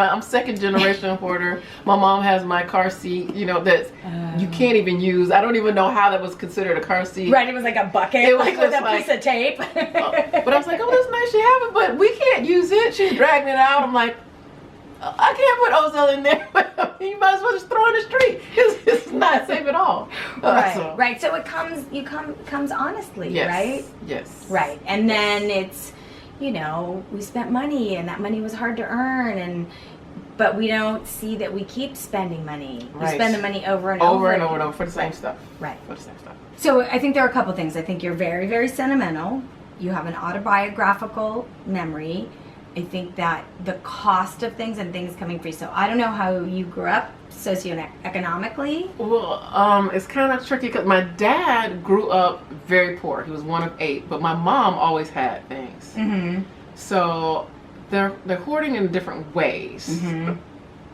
I'm second generation hoarder. My mom has my car seat, you know, that you can't even use. I don't even know how that was considered a car seat. Right, it was like a bucket, It was like with just a like- piece of tape. But I was like, oh, that's nice you have it, but we can't use it. She's dragging it out. I'm like, I can't put xoxo in there. You might as well just throw it in the street. It's not safe at all. Right, right. So it comes honestly, Yes, right? Yes. Right, and then it's, you know, we spent money, and that money was hard to earn, but we don't see that we keep spending money. We Right. spend the money over and Over and over for the same Right. stuff. Right. For the same stuff. So I think there are a couple things. I think you're very, very sentimental. You have an autobiographical memory. I think that the cost of things and things coming free. So I don't know how you grew up socioeconomically. Well, it's kind of tricky because my dad grew up very poor. He was one of 8, but my mom always had things. Mm-hmm. So they're hoarding in different ways. Mm-hmm.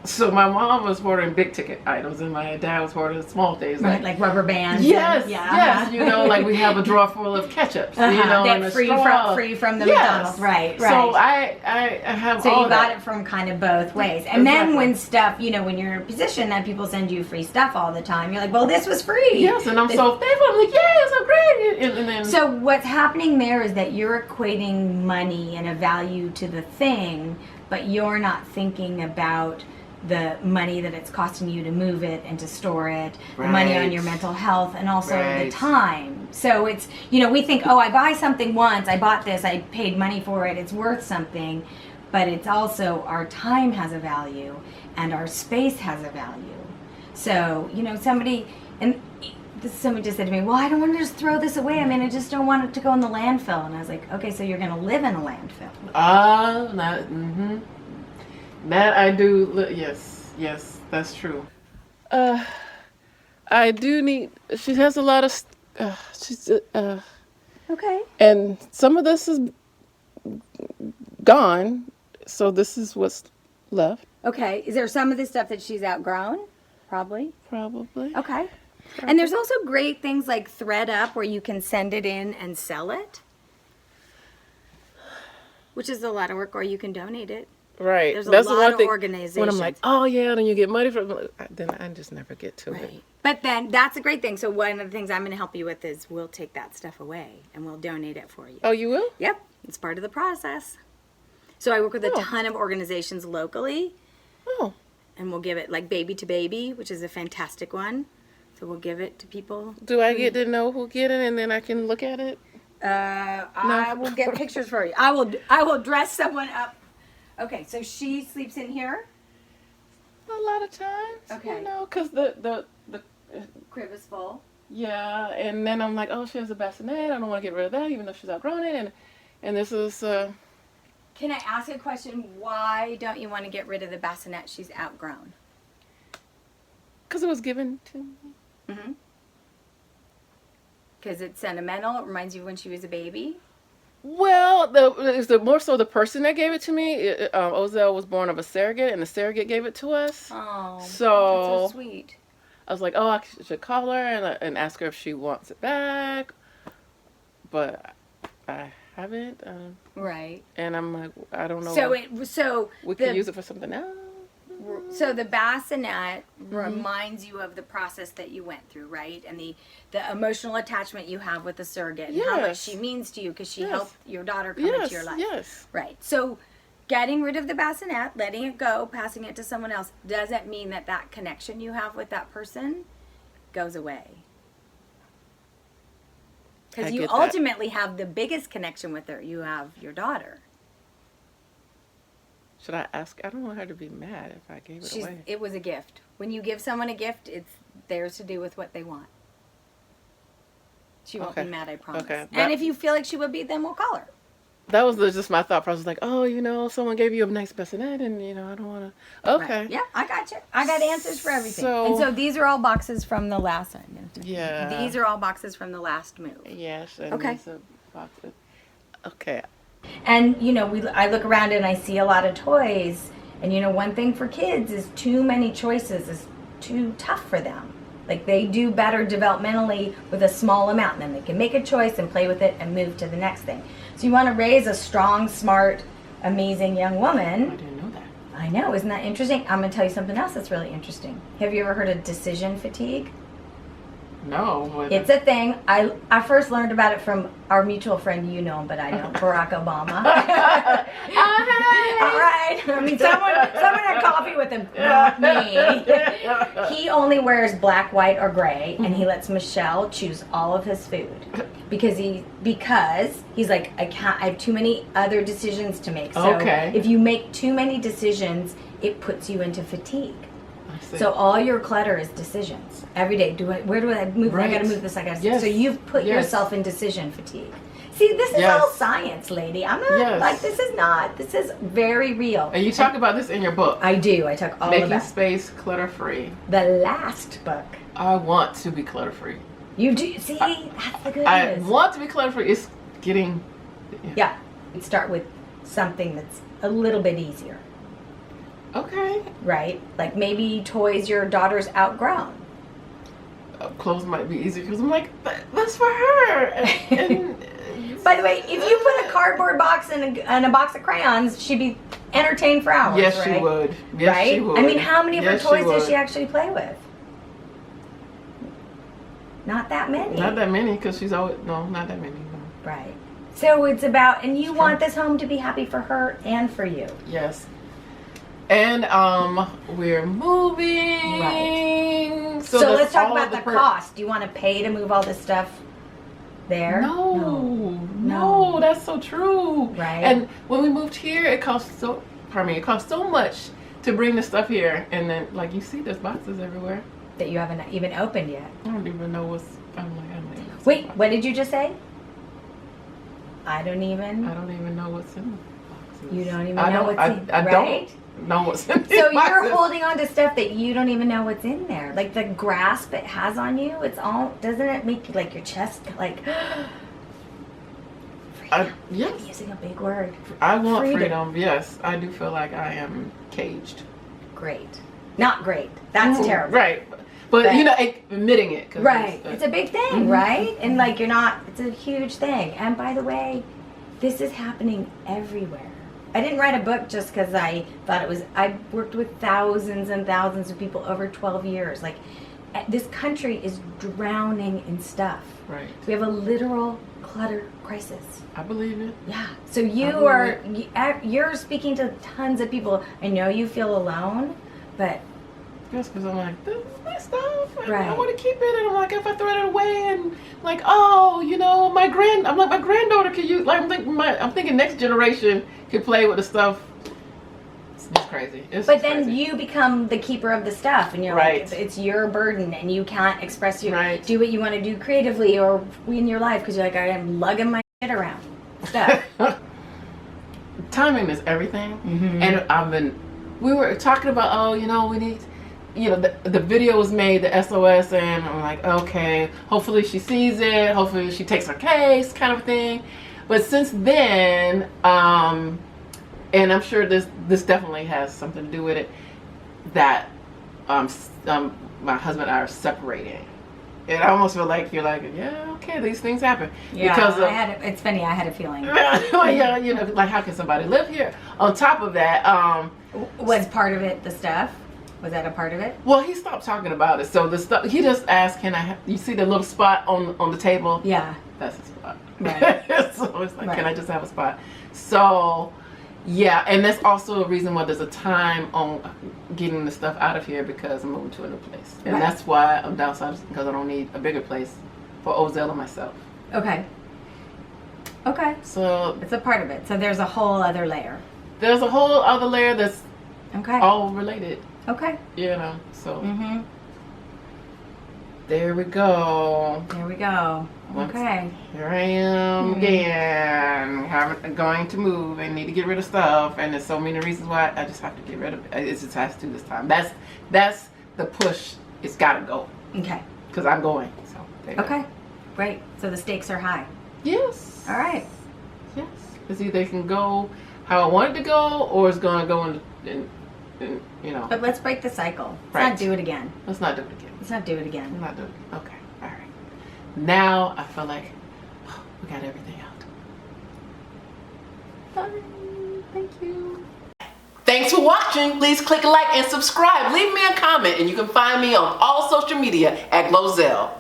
So my mom was hoarding big ticket items, and my dad was hoarding small things. Right, like rubber bands. Yes, and, yes. You know, like we have a drawer full of ketchups. You know, and that a free straw. from the Yes. McDonald's. Right, right. So I have So all you got that. it from kind of both ways. And then Exactly. when stuff, you know, when you're in a position that people send you free stuff all the time, you're like, well, this was free. Yes, and I'm so thankful. I'm like, yeah, it's so great. And then So what's happening there is that you're equating money and a value to the thing, but you're not thinking about the money that it's costing you to move it and to store it, the money on Right. your mental health, and also the Right. time. So it's, you know, we think, oh, I buy something once, I bought this, I paid money for it, it's worth something, but it's also our time has a value and our space has a value. So, you know, somebody just said to me, well, I don't want to just throw this away. I mean, I just don't want it to go in the landfill. And I was like, okay, so you're going to live in a landfill. That I do. Yes, that's true. I do need. She has a lot of. She's. Okay. And some of this is gone, so this is what's left. Okay. Is there some of this stuff that she's outgrown? Probably. Probably. Okay. And there's also great things like Thread Up where you can send it in and sell it, which is a lot of work, or you can donate it. Right. There's That's a lot one of thing. organizations. When I'm like, oh yeah, then you get money from. Then I just never get to it. Right. But then that's a great thing. So one of the things I'm going to help you with is we'll take that stuff away and we'll donate it for you. Oh, you will? Yep. It's part of the process. So I work with a ton of organizations locally. Oh. And we'll give it like Baby to Baby, which is a fantastic one. So we'll give it to people. Do I get to know who get it and then I can look at it? I will get pictures for you. I will dress someone up. Okay, so she sleeps in here. A lot of times. Okay. You know, because the Crib is full. yeah, and then I'm like, oh, she has a bassinet. I don't want to get rid of that, even though she's outgrown it. And this is. Can I ask a question? Why don't you want to get rid of the bassinet she's outgrown? Because it was given to me. Mm-hmm. Because it's sentimental. It reminds you of when she was a baby. Well, it's more so the person that gave it to me. xoxo was born of a surrogate, and the surrogate gave it to us. Oh, So that's so sweet. I was like, oh, I should call her and ask her if she wants it back. But I haven't. Right. And I'm like, I don't know. So we could use it for something else. So the bassinet reminds you of the process that you went through, right? And the emotional attachment you have with the surrogate and how much Yes. she means to you because she Yes. helped your daughter come Yes, into your life. yes. Right. So getting rid of the bassinet, letting it go, passing it to someone else doesn't mean that that connection you have with that person goes away. Because I you get that. ultimately have the biggest connection with her. You have your daughter. Should I ask? I don't want her to be mad if I gave it away. It was a gift. When you give someone a gift, it's theirs to do with what they want. She won't Okay. be mad, I promise. Okay. And if you feel like she would be, then we'll call her. That was just my thought process. Like, oh, you know, someone gave you a nice bassinet, and you know, I don't want to. Okay. Right. Yeah, I got you. I got answers for everything. So- and so these are all boxes from the last one. Yeah. These are all boxes from the last move. Yes. And Okay. there's a box of- Okay. And you know, I look around and I see a lot of toys. And you know, one thing for kids is too many choices is too tough for them. Like they do better developmentally with a small amount, and then they can make a choice and play with it and move to the next thing. So you want to raise a strong, smart, amazing young I woman. didn't know that. I know, isn't that interesting? I'm going to tell you something else that's really interesting. Have you ever heard of decision fatigue? No. But It's a thing. I first learned about it from our mutual friend, you know him, but I don't, Barack Obama. All right. I mean, someone had coffee with him, not me. He only wears black, white, or gray, and he lets Michelle choose all of his food because he's like, I have too many other decisions to make. So if you make too many decisions, it puts you into fatigue. So all your clutter is decisions every day. Where do I move? Right. I got to move this. I got to. Yes. So you've put yourself in decision fatigue. See, this is all science, lady. I'm not like this is not. This is very real. And you talk about this in your book. I do. I talk all about Making Space Clutter Free. The last book. I want to be clutter free. You do. See, that's the good I news. want to be clutter free. It's getting. Yeah. We'd start with something that's a little bit easier. Okay. Right? Like maybe toys your daughter's outgrown. Clothes might be easier because I'm like, that's for her. And by the way, if you put a cardboard box and a box of crayons, she'd be entertained for hours. Yes, right? she would. Yes, right? she would. I mean, how many of her Yes, toys does would. she actually play with? Not that many. Not that many because she's always not that many. No. Right. So it's about, and you want this home to be happy for her and for you. Yes. And we're moving. Right. So that's let's talk all about the cost. Do you want to pay to move all this stuff there? No, that's so true. Right. And when we moved here, it cost so much to bring the stuff here, and then like you see, there's boxes everywhere that you haven't even opened yet. I don't even know what's. I'm like. Wait, what did you just say? I don't even know what's in the boxes. You don't even know what's in. I right? don't know what's in. So boxes. you're holding on to stuff that you don't even know what's in there. Like the grasp it has on you. It's all. Doesn't it make like your chest like? Yes. I'm using a big word. I want freedom. Yes, I do feel like I am caged. Great. Not great. That's terrible. Right. But you know, admitting it. Right. It's a big thing, right? And like you're not, it's a huge thing. And by the way, this is happening everywhere. I didn't write a book just because I thought it was, I worked with thousands and thousands of people over 12 years. Like this country is drowning in stuff. Right. We have a literal clutter crisis. I believe it. Yeah. So you're speaking to tons of people. I know you feel alone, but yes, because I'm like, this is my stuff. And right. I want to keep it, and I'm like, if I throw it away, and like, oh, you know, my granddaughter could use. Like, I'm thinking next generation could play with the stuff. It's just crazy. But then crazy. You become the keeper of the stuff, and you're right. like, it's your burden, and you can't express your do what you want to do creatively or in your life because you're like, I am lugging my shit around. Stuff. Timing is everything, and we were talking about, oh, you know, we need. You know, the video was made, the SOS, and I'm like, okay, hopefully she sees it, hopefully she takes her case, kind of thing. But since then, and I'm sure this definitely has something to do with it, that my husband and I are separating. And I almost feel like you're like, yeah, okay, these things happen. Yeah, because it's funny, I had a feeling. Yeah, you know, like how can somebody live here? On top of that, was part of it the stuff? Was that a part of it? Well, he stopped talking about it. So the stuff he just asked, "Can I? You see the little spot on the table? Yeah, that's a spot. Right. So it's like, can I just have a spot? So, yeah, and that's also a reason why there's a time on getting the stuff out of here because I'm moving to a new place, and that's why I'm downsizing because I don't need a bigger place for xoxo and myself. Okay. Okay. So it's a part of it. So there's a whole other layer. There's a whole other layer that's all related. Okay. You know, so. There we go. There we go. Okay. Here I am again, going to move and need to get rid of stuff, and there's so many reasons why I just have to get rid of it. It just has to this time. That's the push. It's got to go. Okay. Because I'm going. So. Okay. Great. So the stakes are high. Yes. All right. Yes. It's either it can go how I want it to go, or it's going to go in you know. But let's break the cycle. Let's not do it again. Let's not do it again. Let's not do it again. Let's not do it. Okay. All right. Now I feel like we got everything out. Bye. Thank you. Thanks for watching. Please click like and subscribe. Leave me a comment, and you can find me on all social media at GloZell.